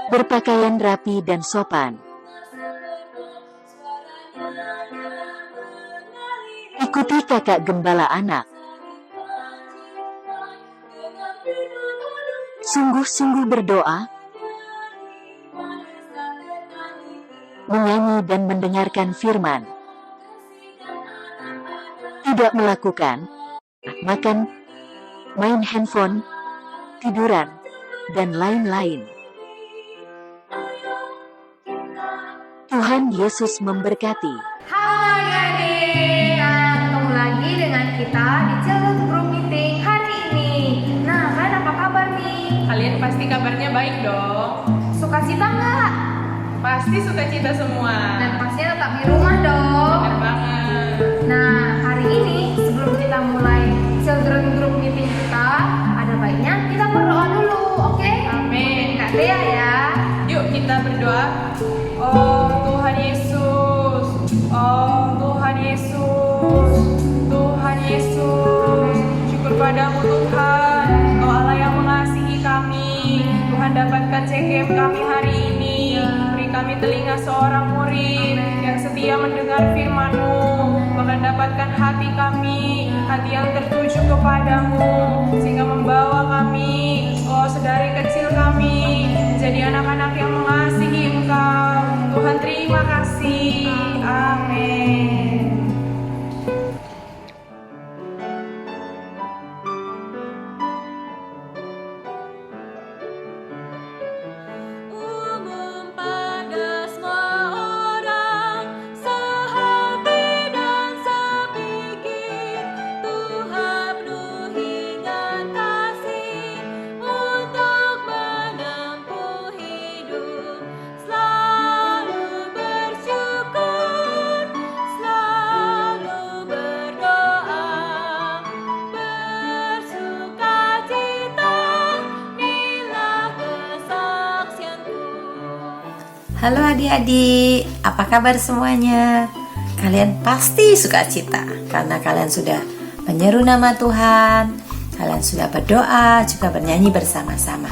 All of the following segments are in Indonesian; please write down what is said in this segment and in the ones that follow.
berpakaian rapi dan sopan. Ikuti kakak gembala anak. Sungguh-sungguh berdoa, menyanyi dan mendengarkan firman. Tidak melakukan, makan, main handphone, tiduran, dan lain-lain. Tuhan Yesus memberkati. Halo adik-adik, ketemu lagi dengan kita di Children's Group Meeting hari ini. Nah, kalian apa kabar nih? Kalian pasti kabarnya baik dong. Sukacita nggak? Pasti sukacita semua. Dan pastinya tetap di rumah dong. Benar banget. Nah, hari ini sebelum kita mulai Children's Group Meeting kita, ada baiknya kita berdoa dulu, oke? Amin. Kak Dea ya. Yuk kita berdoa. Oh Tuhan Yesus, oh Tuhan Yesus, Tuhan Yesus, syukur padamu Tuhan, Kau Allah yang mengasihi kami. Tuhan dapatkan CGM kami hari ini. Beri kami telinga seorang murid yang setia mendengar firman-Mu. Bahkan dapatkan hati kami, hati yang tertuju kepadamu, sehingga membawa kami, oh sedari kecil kami, menjadi anak-anak yang mengasihi Engkau. Tuhan terima kasih. Amin. Umum pada semua orang, sehati dan sepikir, Tuhan penuhi dengan kasih untuk menempuh hidup. Selalu bersyukur, selalu berdoa, bersukacita, inilah kesaksianku. Halo adik-adik, apa kabar semuanya? Kalian pasti sukacita karena kalian sudah menyeru nama Tuhan, kalian sudah berdoa, juga bernyanyi bersama-sama.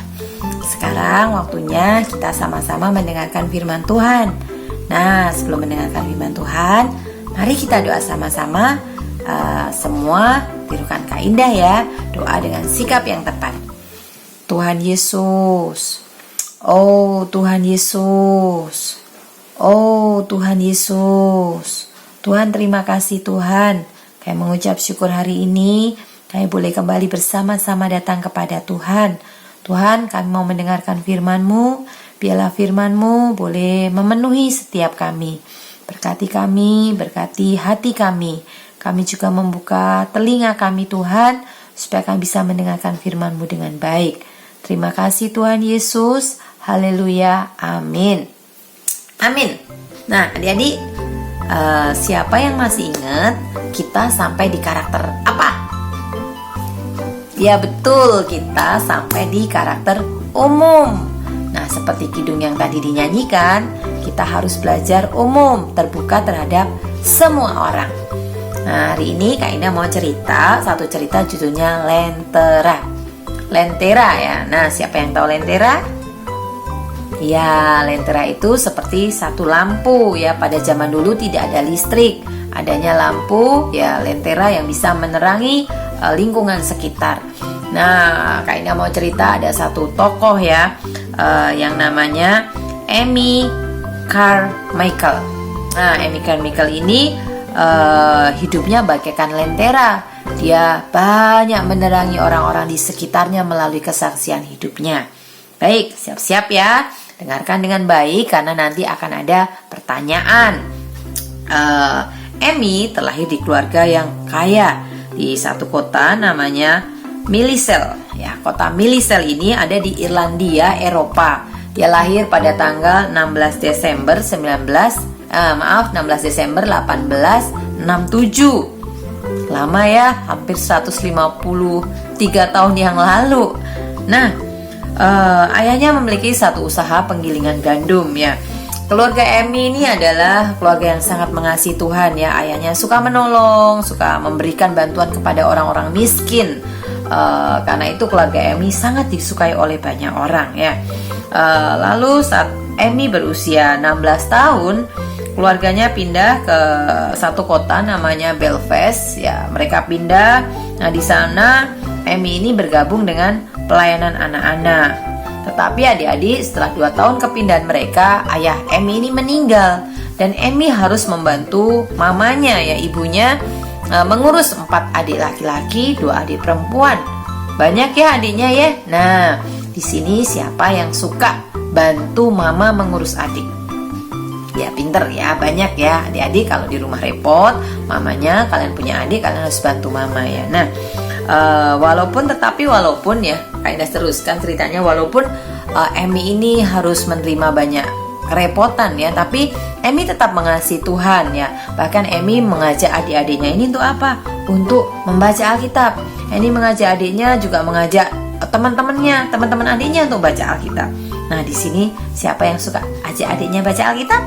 Sekarang waktunya kita sama-sama mendengarkan firman Tuhan. Nah, sebelum mendengarkan firman Tuhan, mari kita doa sama-sama. Semua tirukan Kak Indah ya, doa dengan sikap yang tepat. Tuhan Yesus, oh Tuhan Yesus, oh Tuhan Yesus. Tuhan terima kasih Tuhan, kami mengucap syukur hari ini kami boleh kembali bersama-sama datang kepada Tuhan. Tuhan, kami mau mendengarkan firman-Mu, biarlah firman-Mu boleh memenuhi setiap kami. Berkati kami, berkati hati kami. Kami juga membuka telinga kami Tuhan, supaya kami bisa mendengarkan firman-Mu dengan baik. Terima kasih Tuhan Yesus. Haleluya. Amin. Amin. Nah, adik-adik, siapa yang masih ingat kita sampai di karakter apa? Ya betul, kita sampai di karakter umum. Nah, seperti kidung yang tadi dinyanyikan, kita harus belajar umum, terbuka terhadap semua orang. Nah, hari ini Kak Indah mau cerita, satu cerita judulnya Lentera. Lentera ya. Nah, siapa yang tahu lentera? Ya, lentera itu seperti satu lampu ya. Pada zaman dulu tidak ada listrik, adanya lampu ya, lentera yang bisa menerangi lingkungan sekitar. Nah, Kak Indah mau cerita ada satu tokoh ya, yang namanya Amy Carmichael. Nah, Amy Carmichael ini hidupnya bagaikan lentera. Dia banyak menerangi orang-orang di sekitarnya melalui kesaksian hidupnya. Baik, siap-siap ya. Dengarkan dengan baik karena nanti akan ada pertanyaan. Amy terlahir di keluarga yang kaya di satu kota namanya Millicel. Ya, kota Millicel ini ada di Irlandia, Eropa. Dia lahir pada tanggal 16 Desember 1867. Lama ya, hampir 153 tahun yang lalu. Nah, ayahnya memiliki satu usaha penggilingan gandum ya. Keluarga Amy ini adalah keluarga yang sangat mengasihi Tuhan ya. Ayahnya suka menolong, suka memberikan bantuan kepada orang-orang miskin. Karena itu keluarga Amy sangat disukai oleh banyak orang ya. Lalu saat Amy berusia 16 tahun, keluarganya pindah ke satu kota namanya Belfast ya. Mereka pindah. Nah, di sana Amy ini bergabung dengan pelayanan anak-anak. Tetapi adik-adik, setelah 2 tahun kepindahan mereka, ayah Amy ini meninggal dan Amy harus membantu mamanya ya, ibunya, mengurus 4 adik laki-laki, 2 adik perempuan. Banyak ya adiknya ya. Nah, di sini siapa yang suka bantu mama mengurus adik? Ya pinter ya, banyak ya adik-adik. Kalau di rumah repot mamanya, kalian punya adik, kalian harus bantu mama ya. Nah, walaupun ya, Kak Indah teruskan ceritanya, walaupun Amy ini harus menerima banyak kerepotan ya, tapi Amy tetap mengasihi Tuhan ya. Bahkan Amy mengajak adik-adiknya ini untuk apa? Untuk membaca Alkitab. Amy mengajak adiknya, juga mengajak teman-teman adiknya untuk baca Alkitab. Nah, di sini siapa yang suka ajak adiknya baca Alkitab?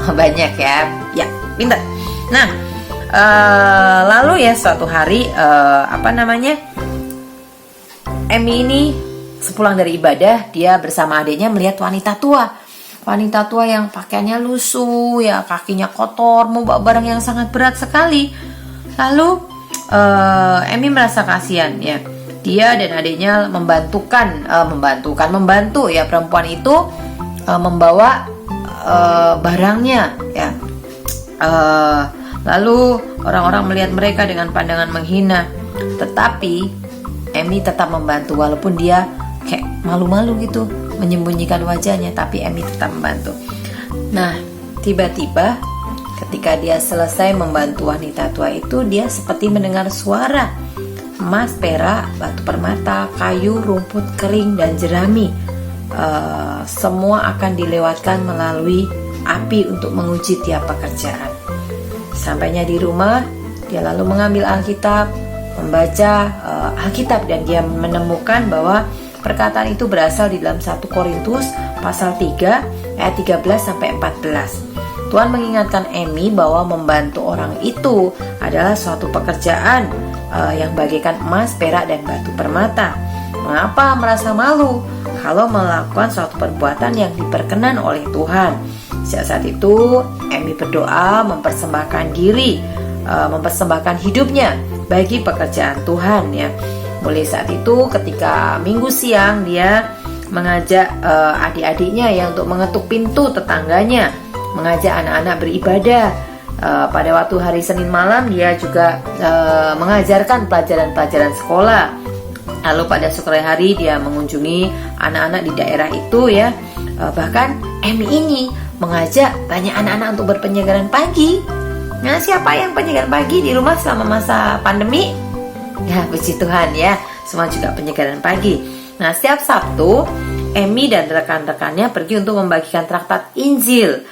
Banyak ya. Ya, pintar. Nah, lalu ya suatu hari Amy ini sepulang dari ibadah, dia bersama adiknya melihat wanita tua yang pakaiannya lusuh ya, kakinya kotor, mau bawa barang yang sangat berat sekali. Lalu Amy merasa kasihan ya. Dia dan adiknya membantu ya perempuan itu membawa barangnya ya. Lalu orang-orang melihat mereka dengan pandangan menghina, tetapi Amy tetap membantu walaupun dia kayak malu-malu gitu, menyembunyikan wajahnya, tapi Amy tetap membantu. Nah, tiba-tiba ketika dia selesai membantu wanita tua itu, dia seperti mendengar suara, emas, perak, batu permata, kayu, rumput kering, dan jerami. Semua akan dilewatkan melalui api untuk menguji tiap pekerjaan. Sampainya di rumah, dia lalu mengambil Alkitab, membaca Alkitab, dan dia menemukan bahwa perkataan itu berasal di dalam 1 Korintus pasal 3 ayat 13-14. Tuhan mengingatkan Amy bahwa membantu orang itu adalah suatu pekerjaan yang bagaikan emas, perak, dan batu permata. Mengapa merasa malu kalau melakukan suatu perbuatan yang diperkenan oleh Tuhan? Sejak saat itu Amy berdoa mempersembahkan hidupnya bagi pekerjaan Tuhan ya. Mulai saat itu ketika minggu siang dia mengajak adik-adiknya ya untuk mengetuk pintu tetangganya, mengajak anak-anak beribadah. Pada waktu hari Senin malam dia juga mengajarkan pelajaran-pelajaran sekolah. Lalu pada sore hari dia mengunjungi anak-anak di daerah itu ya. Bahkan Amy ini mengajak banyak anak-anak untuk berpenyegaran pagi. Nah, siapa yang penyegaran pagi di rumah selama masa pandemi? Ya, puji Tuhan ya, semua juga penyegaran pagi. Nah, setiap Sabtu Amy dan rekan-rekannya pergi untuk membagikan traktat Injil.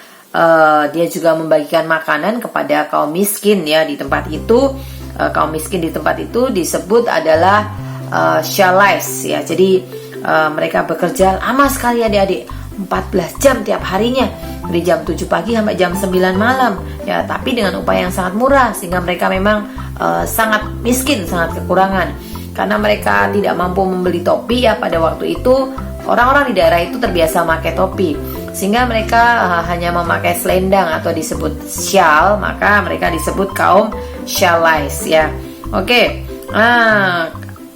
Dia juga membagikan makanan kepada kaum miskin ya di tempat itu. Kaum miskin di tempat itu disebut adalah Shalais ya. Jadi mereka bekerja lama sekali adik-adik, 14 jam tiap harinya, dari jam 7 pagi sampai jam 9 malam ya, tapi dengan upah yang sangat murah, sehingga mereka memang sangat miskin, sangat kekurangan. Karena mereka tidak mampu membeli topi ya, pada waktu itu orang-orang di daerah itu terbiasa memakai topi, sehingga mereka hanya memakai selendang atau disebut shawl, maka mereka disebut kaum Shalais ya. Oke.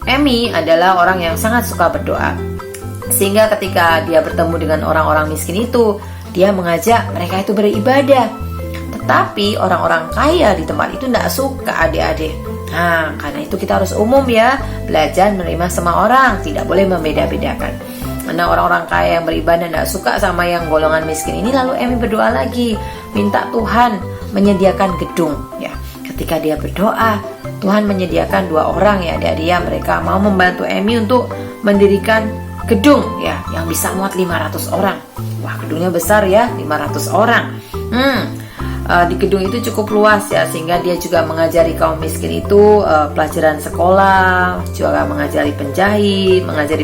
Amy adalah orang yang sangat suka berdoa, sehingga ketika dia bertemu dengan orang-orang miskin itu, dia mengajak mereka itu beribadah. Tetapi orang-orang kaya di tempat itu tidak suka adik-adik. Nah, karena itu kita harus umum ya, belajar menerima semua orang, tidak boleh membeda-bedakan. Karena orang-orang kaya yang beribadah tidak suka sama yang golongan miskin ini. Lalu Amy berdoa lagi, minta Tuhan menyediakan gedung ya. Ketika dia berdoa, Tuhan menyediakan 2 orang ya adik-adik ya, mereka mau membantu Amy untuk mendirikan gedung ya yang bisa muat 500 orang. Wah, gedungnya besar ya, 500 orang. Di gedung itu cukup luas ya, sehingga dia juga mengajari kaum miskin itu pelajaran sekolah, juga mengajari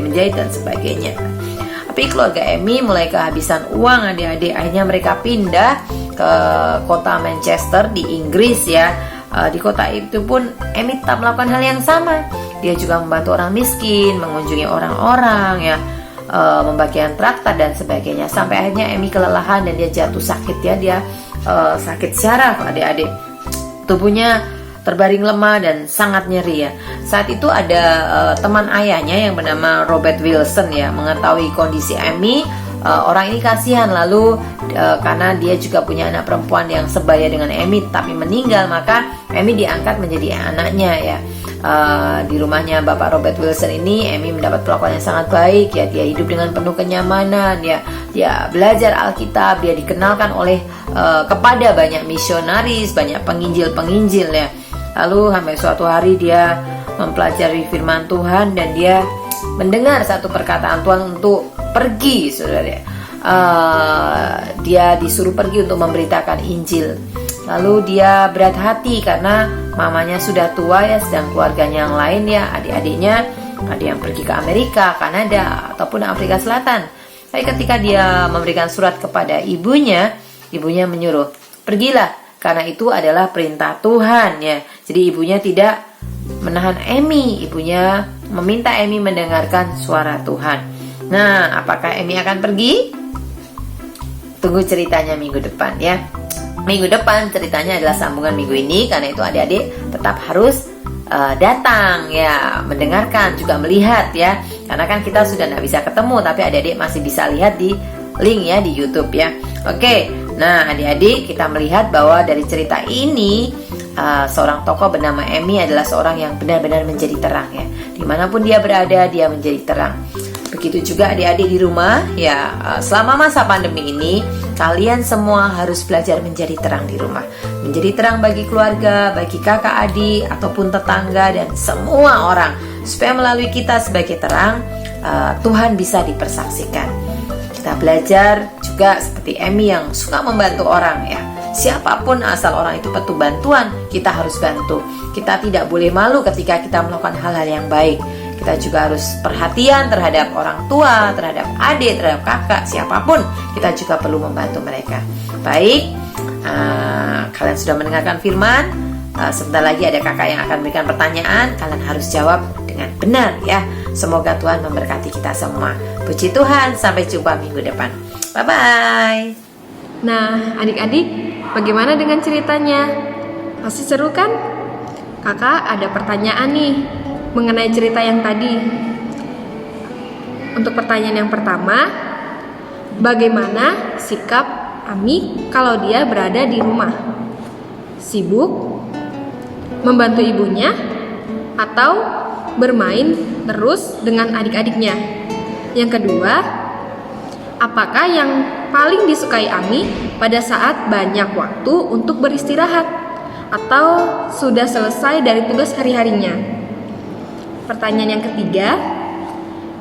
menjahit dan sebagainya. Tapi keluarga Amy mulai kehabisan uang adik-adik, akhirnya mereka pindah ke kota Manchester di Inggris ya. Di kota itu pun Amy tetap melakukan hal yang sama. Dia juga membantu orang miskin, mengunjungi orang-orang ya, membagikan traktor dan sebagainya. Sampai akhirnya Emi kelelahan dan dia jatuh sakit ya, dia sakit syaraf adik-adik. Tubuhnya terbaring lemah dan sangat nyeri ya. Saat itu ada teman ayahnya yang bernama Robert Wilson ya, mengetahui kondisi Emi. Orang ini kasihan, lalu karena dia juga punya anak perempuan yang sebaya dengan Emi tapi meninggal, maka Emi diangkat menjadi anaknya ya. Di rumahnya Bapak Robert Wilson ini, Emi mendapat perlakuan yang sangat baik ya. Dia hidup dengan penuh kenyamanan ya. Dia belajar Alkitab, dia dikenalkan oleh kepada banyak misionaris, banyak penginjil-penginjil ya. Lalu sampai suatu hari dia mempelajari firman Tuhan dan dia mendengar satu perkataan Tuhan untuk pergi, saudara. Dia disuruh pergi untuk memberitakan Injil. Lalu dia berat hati karena mamanya sudah tua ya, sedang keluarganya yang lain ya, adik-adiknya ada yang pergi ke Amerika, Kanada, ataupun Afrika Selatan. Tapi ketika dia memberikan surat kepada ibunya, ibunya menyuruh, pergilah, karena itu adalah perintah Tuhan ya. Jadi ibunya tidak menahan Emi, ibunya meminta Emi mendengarkan suara Tuhan. Nah, apakah Emi akan pergi? Tunggu ceritanya minggu depan ya. Minggu depan ceritanya adalah sambungan minggu ini, karena itu adik-adik tetap harus datang ya, mendengarkan juga melihat ya. Karena kan kita sudah tidak bisa ketemu, tapi adik-adik masih bisa lihat di link ya di YouTube ya. Oke, nah adik-adik kita melihat bahwa dari cerita ini seorang tokoh bernama Emi adalah seorang yang benar-benar menjadi terang ya. Dimanapun dia berada, dia menjadi terang. Begitu juga adik-adik di rumah ya, selama masa pandemi ini kalian semua harus belajar menjadi terang di rumah. Menjadi terang bagi keluarga, bagi kakak adik ataupun tetangga dan semua orang, supaya melalui kita sebagai terang Tuhan bisa dipersaksikan. Kita belajar juga seperti Emi yang suka membantu orang ya. Siapapun asal orang itu perlu bantuan, kita harus bantu. Kita tidak boleh malu ketika kita melakukan hal-hal yang baik. Kita juga harus perhatian terhadap orang tua, terhadap adik, terhadap kakak, siapapun. Kita juga perlu membantu mereka. Baik, kalian sudah mendengarkan firman. Sebentar lagi ada kakak yang akan memberikan pertanyaan. Kalian harus jawab dengan benar ya. Semoga Tuhan memberkati kita semua. Puji Tuhan, sampai jumpa minggu depan. Bye-bye. Nah, adik-adik, bagaimana dengan ceritanya? Pasti seru kan? Kakak ada pertanyaan nih mengenai cerita yang tadi. Untuk pertanyaan yang pertama, bagaimana sikap Ami kalau dia berada di rumah? Sibuk, membantu ibunya, atau bermain terus dengan adik-adiknya? Yang kedua, apakah yang paling disukai Ami pada saat banyak waktu untuk beristirahat atau sudah selesai dari tugas hari-harinya? Pertanyaan yang ketiga,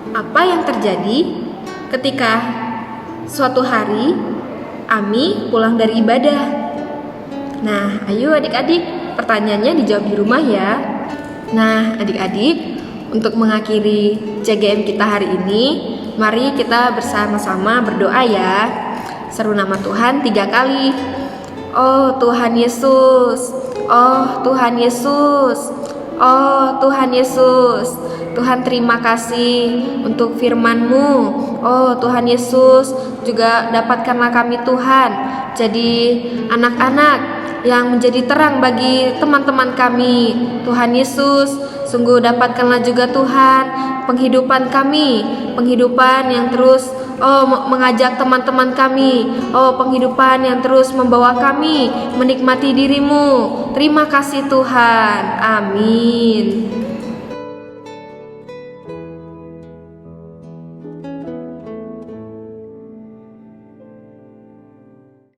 apa yang terjadi ketika suatu hari Ami pulang dari ibadah? Nah, ayo adik-adik, pertanyaannya dijawab di rumah ya. Nah, adik-adik, untuk mengakhiri CGM kita hari ini, mari kita bersama-sama berdoa ya. Seru nama Tuhan 3 kali. Oh Tuhan Yesus, oh Tuhan Yesus, oh Tuhan Yesus. Tuhan terima kasih untuk firman-Mu. Oh Tuhan Yesus, juga dapatkanlah kami Tuhan jadi anak-anak yang menjadi terang bagi teman-teman kami. Tuhan Yesus, sungguh dapatkanlah juga Tuhan penghidupan kami, penghidupan yang terus mengajak teman-teman kami, penghidupan yang terus membawa kami menikmati diri-Mu. Terima kasih Tuhan, amin.